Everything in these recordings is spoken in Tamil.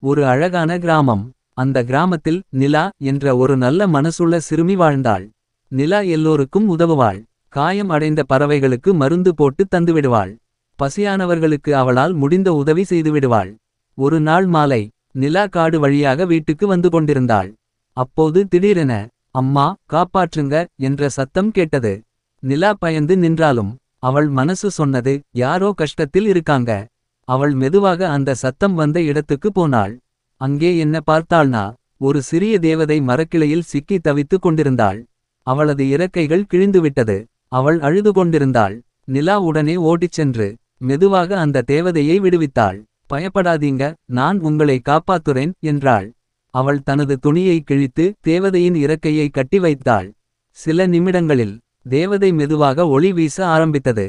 ஒரு அழகான கிராமம். அந்த கிராமத்தில் நிலா என்ற ஒரு நல்ல மனசுள்ள சிறுமி வாழ்ந்தாள். நிலா எல்லோருக்கும் உதவுவாள். காயம் அடைந்த பறவைகளுக்கு மருந்து போட்டு தந்துவிடுவாள். பசியானவர்களுக்கு அவளால் முடிந்த உதவி செய்துவிடுவாள். ஒரு நாள் மாலை நிலா காடு வழியாக வீட்டுக்கு வந்து கொண்டிருந்தாள். அப்போது திடீரென அம்மா காப்பாற்றுங்க என்ற சத்தம் கேட்டது. நிலா பயந்து நின்றாலும் அவள் மனசு சொன்னது யாரோ கஷ்டத்தில் இருக்காங்க. அவள் மெதுவாக அந்த சத்தம் வந்த இடத்துக்கு போனாள். அங்கே என்ன பார்த்தாள்னா ஒரு சிறிய தேவதை மரக்கிளையில் சிக்கி தவித்துக் கொண்டிருந்தாள். அவளது இறக்கைகள் கிழிந்துவிட்டது. அவள் அழுது கொண்டிருந்தாள். நிலா உடனே ஓடிச் சென்று மெதுவாக அந்த தேவதையை விடுவித்தாள். பயப்படாதீங்க, நான் உங்களை காப்பாத்துறேன் என்றாள். அவள் தனது துணியை கிழித்து தேவதையின் இறக்கையை கட்டி வைத்தாள். சில நிமிடங்களில் தேவதை மெதுவாக ஒளி வீச ஆரம்பித்தது.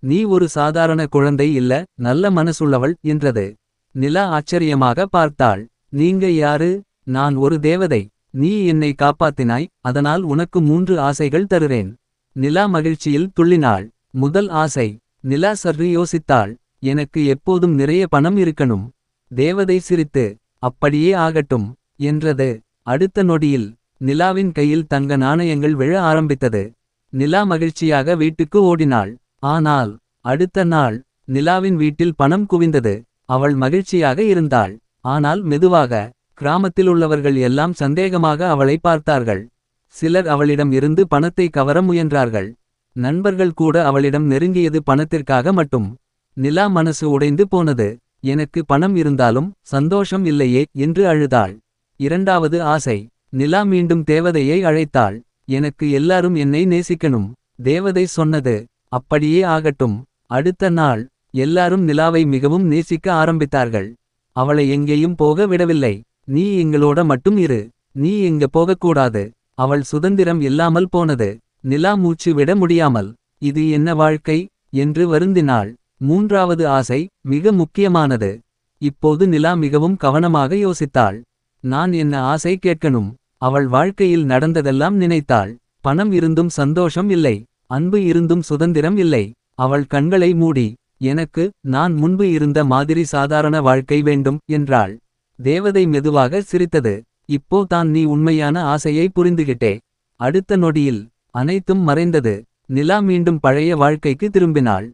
நீ ஒரு சாதாரண குழந்தை இல்ல, நல்ல மனசுள்ளவள் என்றது. நிலா ஆச்சரியமாக பார்த்தாள். நீங்க யாரு? நான் ஒரு தேவதை. நீ என்னை காப்பாத்தினாய், அதனால் உனக்கு 3 ஆசைகள் தருறேன். நிலா மகிழ்ச்சியில் துள்ளினாள். முதல் ஆசை. நிலா சற்று யோசித்தாள். எனக்கு எப்போதும் நிறைய பணம் இருக்கணும். தேவதை சிரித்து அப்படியே ஆகட்டும் என்றது. அடுத்த நொடியில் நிலாவின் கையில் தங்க நாணயங்கள் விழ ஆரம்பித்தது. நிலா மகிழ்ச்சியாக வீட்டுக்கு ஓடினாள். ஆனால் அடுத்த நாள் நிலாவின் வீட்டில் பணம் குவிந்தது. அவள் மகிழ்ச்சியாக இருந்தாள். ஆனால் மெதுவாக கிராமத்தில் உள்ளவர்கள் எல்லாம் சந்தேகமாக அவளை பார்த்தார்கள். சிலர் அவளிடம் இருந்து பணத்தை கவர முயன்றார்கள். நண்பர்கள் கூட அவளிடம் நெருங்கியது பணத்திற்காக மட்டும். நிலா மனசு உடைந்து போனது. எனக்கு பணம் இருந்தாலும் சந்தோஷம் இல்லையே என்று அழுதாள். இரண்டாவது ஆசை. நிலா மீண்டும் தேவதையை அழைத்தாள். எனக்கு எல்லாரும் என்னை நேசிக்கணும். தேவதை சொன்னது அப்படியே ஆகட்டும். அடுத்த நாள் எல்லாரும் நிலாவை மிகவும் நேசிக்க ஆரம்பித்தார்கள். அவளை எங்கேயும் போக விடவில்லை. நீ எங்களோட மட்டும் இரு. நீ எங்க போகக்கூடாது. அவள் சுதந்திரம் இல்லாமல் போனது. நிலா மூச்சு விட முடியாமல் இது என்ன வாழ்க்கை என்று வருந்தினாள். மூன்றாவது ஆசை மிக முக்கியமானது. இப்போது நிலா மிகவும் கவனமாக யோசித்தாள். நான் என்ன ஆசை கேட்கணும்? அவள் வாழ்க்கையில் நடந்ததெல்லாம் நினைத்தாள். பணம் இருந்தும் சந்தோஷம் இல்லை. அன்பு இருந்தும் சுதந்திரம் இல்லை. அவள் கண்களை மூடி எனக்கு நான் முன்பு இருந்த மாதிரி சாதாரண வாழ்க்கை வேண்டும் என்றாள். தேவதை மெதுவாக சிரித்தது. இப்போ தான் நீ உண்மையான ஆசையை புரிந்துகிட்டே. அடுத்த நொடியில் அனைத்தும் மறைந்தது. நிலா மீண்டும் பழைய வாழ்க்கைக்கு திரும்பினாள்.